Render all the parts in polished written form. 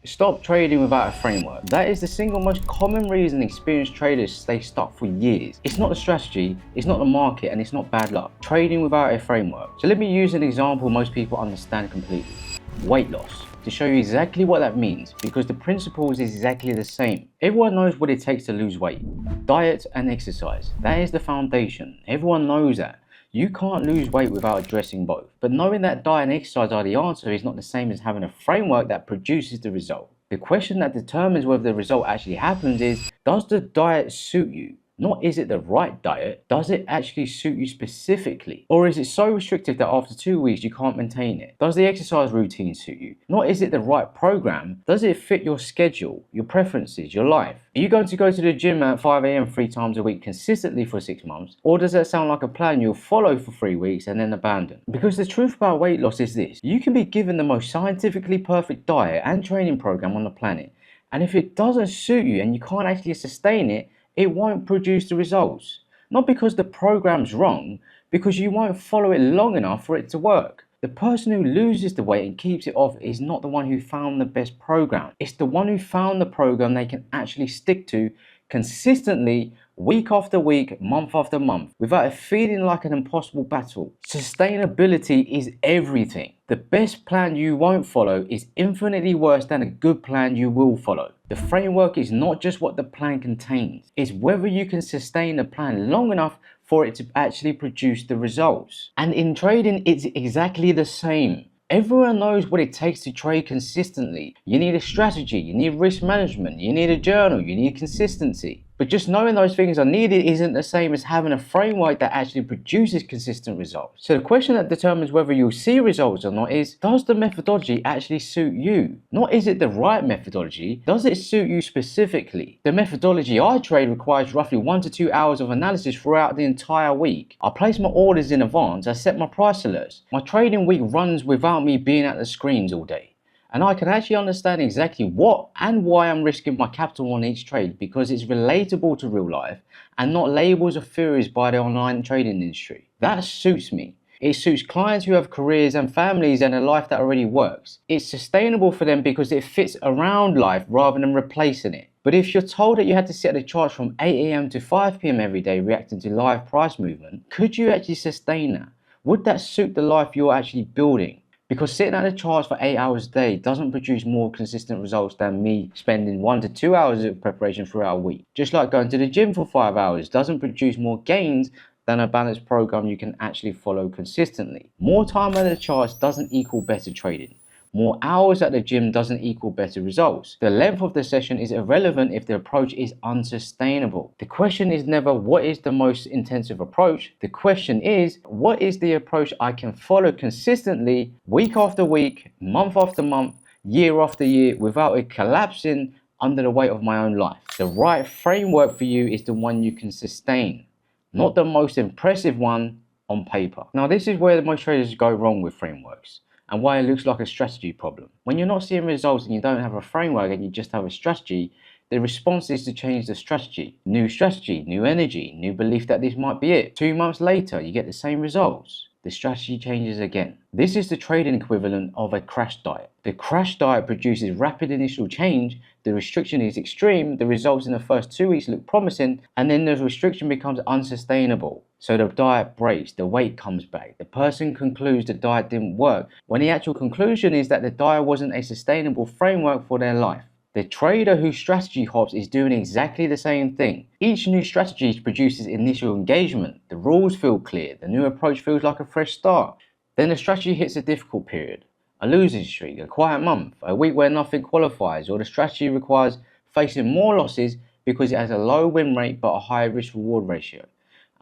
Stop trading without a framework. That is the single most common reason experienced traders stay stuck for years. It's not the strategy, it's not the market, and it's not bad luck. Trading without a framework. So let me use an example most people understand completely. Weight loss. To show you exactly what that means, because the principles is exactly the same. Everyone knows what it takes to lose weight. Diet and exercise. That is the foundation. Everyone knows that. You can't lose weight without addressing both. But knowing that diet and exercise are the answer is not the same as having a framework that produces the result. The question that determines whether the result actually happens is, does the diet suit you? Not is it the right diet, does it actually suit you specifically? Or is it so restrictive that after 2 weeks you can't maintain it? Does the exercise routine suit you? Not is it the right program, does it fit your schedule, your preferences, your life? Are you going to go to the gym at 5 a.m. 3 times a week consistently for 6 months? Or does that sound like a plan you'll follow for 3 weeks and then abandon? Because the truth about weight loss is this: you can be given the most scientifically perfect diet and training program on the planet, and if it doesn't suit you and you can't actually sustain it, it won't produce the results. Not because the program's wrong, because you won't follow it long enough for it to work. The person who loses the weight and keeps it off is not the one who found the best program. It's the one who found the program they can actually stick to consistently, week after week, month after month, without it feeling like an impossible battle. Sustainability is everything. The best plan you won't follow is infinitely worse than a good plan you will follow. The framework is not just what the plan contains, it's whether you can sustain the plan long enough for it to actually produce the results. And in trading, it's exactly the same. Everyone knows what it takes to trade consistently. You need a strategy, you need risk management, you need a journal, you need consistency. But just knowing those things are needed isn't the same as having a framework that actually produces consistent results. So the question that determines whether you'll see results or not is, does the methodology actually suit you? Not is it the right methodology, does it suit you specifically? The methodology I trade requires roughly 1 to 2 hours of analysis throughout the entire week. I place my orders in advance, I set my price alerts. My trading week runs without me being at the screens all day. And I can actually understand exactly what and why I'm risking my capital on each trade, because it's relatable to real life and not labels or theories by the online trading industry. That suits me. It suits clients who have careers and families and a life that already works. It's sustainable for them because it fits around life rather than replacing it. But if you're told that you had to sit at the charts from 8 a.m. to 5 p.m. every day reacting to live price movement, could you actually sustain that? Would that suit the life you're actually building? Because sitting at the charts for 8 hours a day doesn't produce more consistent results than me spending 1 to 2 hours of preparation throughout a week. Just like going to the gym for 5 hours doesn't produce more gains than a balanced program you can actually follow consistently. More time at the charts doesn't equal better trading. More hours at the gym doesn't equal better results. The length of the session is irrelevant if the approach is unsustainable. The question is never what is the most intensive approach. The question is, what is the approach I can follow consistently, week after week, month after month, year after year, without it collapsing under the weight of my own life. The right framework for you is the one you can sustain, not the most impressive one on paper. Now, this is where most traders go wrong with frameworks, and why it looks like a strategy problem. When you're not seeing results and you don't have a framework and you just have a strategy, the response is to change the strategy. New strategy, new energy, new belief that this might be it. 2 months later, you get the same results. The strategy changes again. This is the trading equivalent of a crash diet. The crash diet produces rapid initial change, the restriction is extreme, the results in the first 2 weeks look promising, and then the restriction becomes unsustainable. So the diet breaks, the weight comes back, the person concludes the diet didn't work, when the actual conclusion is that the diet wasn't a sustainable framework for their life. The trader who strategy hops is doing exactly the same thing. Each new strategy produces initial engagement, the rules feel clear, the new approach feels like a fresh start. Then the strategy hits a difficult period, a losing streak, a quiet month, a week where nothing qualifies, or the strategy requires facing more losses because it has a low win rate but a high risk reward ratio.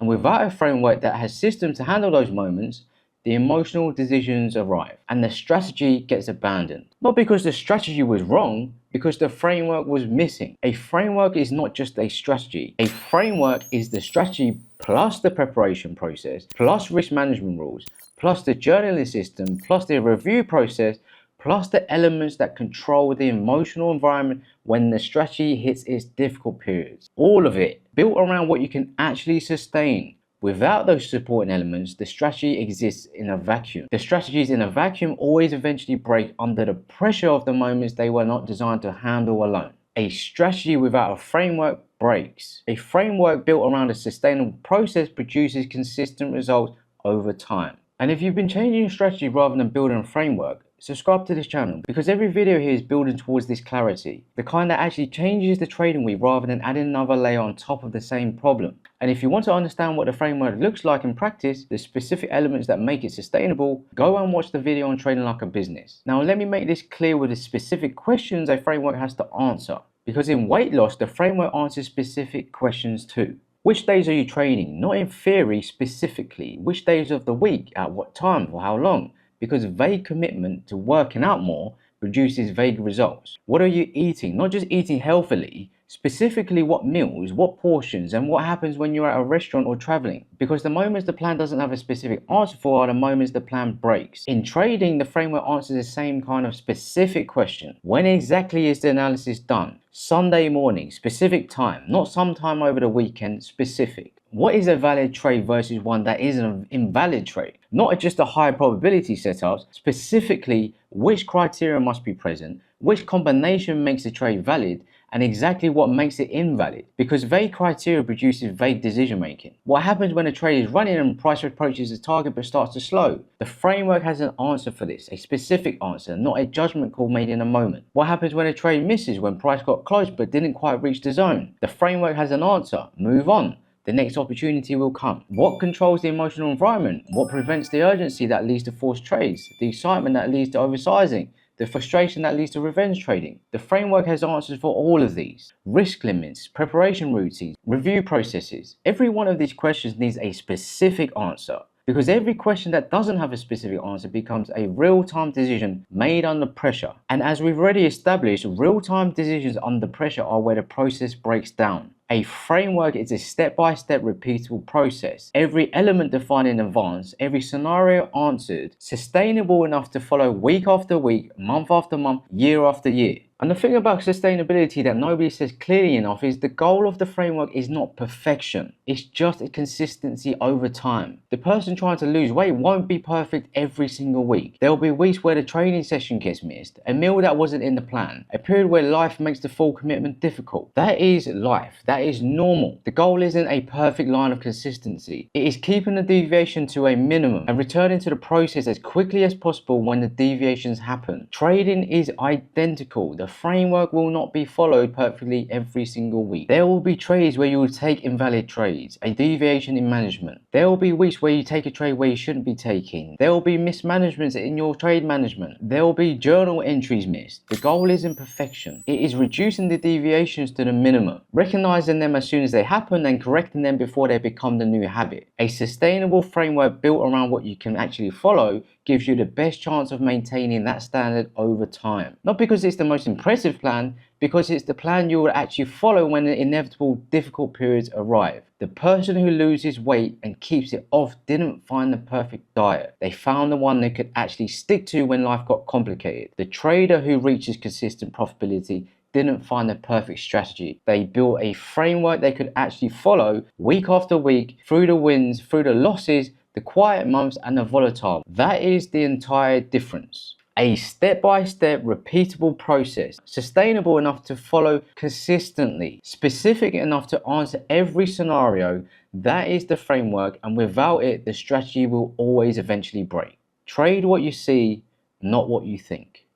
And without a framework that has systems to handle those moments, the emotional decisions arrive and the strategy gets abandoned. Not because the strategy was wrong, because the framework was missing. A framework is not just a strategy. A framework is the strategy plus the preparation process, plus risk management rules, plus the journaling system, plus the review process, plus the elements that control the emotional environment when the strategy hits its difficult periods. All of it built around what you can actually sustain. Without those supporting elements, the strategy exists in a vacuum. The strategies in a vacuum always eventually break under the pressure of the moments they were not designed to handle alone. A strategy without a framework breaks. A framework built around a sustainable process produces consistent results over time. And if you've been changing your strategy rather than building a framework, subscribe to this channel, because every video here is building towards this clarity, the kind that actually changes the trading week rather than adding another layer on top of the same problem. And if you want to understand what the framework looks like in practice, the specific elements that make it sustainable, go and watch the video on trading like a business. Now let me make this clear with the specific questions a framework has to answer, because in weight loss the framework answers specific questions too. Which days are you trading? Not in theory specifically. Which days of the week? At what time? For how long? Because vague commitment to working out more produces vague results. What are you eating? Not just eating healthily, specifically what meals, what portions, and what happens when you're at a restaurant or traveling. Because the moments the plan doesn't have a specific answer for are the moments the plan breaks. In trading, the framework answers the same kind of specific question. When exactly is the analysis done? Sunday morning, specific time, not sometime over the weekend, specific. What is a valid trade versus one that is an invalid trade? Not just a high probability setup, specifically which criteria must be present, which combination makes the trade valid, and exactly what makes it invalid. Because vague criteria produces vague decision making. What happens when a trade is running and price approaches the target but starts to slow? The framework has an answer for this, a specific answer, not a judgment call made in a moment. What happens when a trade misses when price got close but didn't quite reach the zone? The framework has an answer, move on. The next opportunity will come. What controls the emotional environment? What prevents the urgency that leads to forced trades? The excitement that leads to oversizing? The frustration that leads to revenge trading? The framework has answers for all of these. Risk limits, preparation routines, review processes. Every one of these questions needs a specific answer. Because every question that doesn't have a specific answer becomes a real-time decision made under pressure. And as we've already established, real-time decisions under pressure are where the process breaks down. A framework is a step-by-step repeatable process. Every element defined in advance, every scenario answered, sustainable enough to follow week after week, month after month, year after year. And the thing about sustainability that nobody says clearly enough is the goal of the framework is not perfection. It's just a consistency over time. The person trying to lose weight won't be perfect every single week. There will be weeks where the training session gets missed, a meal that wasn't in the plan, a period where life makes the full commitment difficult. That is life. That is normal. The goal isn't a perfect line of consistency. It is keeping the deviation to a minimum and returning to the process as quickly as possible when the deviations happen. Trading is identical. The framework will not be followed perfectly every single week. There will be trades where you will take invalid trades, a deviation in management. There will be weeks where you take a trade where you shouldn't be taking. There will be mismanagements in your trade management. There will be journal entries missed. The goal isn't perfection. It is reducing the deviations to the minimum, recognizing them as soon as they happen and correcting them before they become the new habit. A sustainable framework built around what you can actually follow gives you the best chance of maintaining that standard over time. Not because it's the most impressive plan, because it's the plan you will actually follow when the inevitable difficult periods arrive. The person who loses weight and keeps it off didn't find the perfect diet. They found the one they could actually stick to when life got complicated. The trader who reaches consistent profitability didn't find the perfect strategy. They built a framework they could actually follow week after week, through the wins, through the losses, the quiet months and the volatile. That is the entire difference. A step-by-step repeatable process, sustainable enough to follow consistently, specific enough to answer every scenario. That is the framework, and without it, the strategy will always eventually break. Trade what you see, not what you think.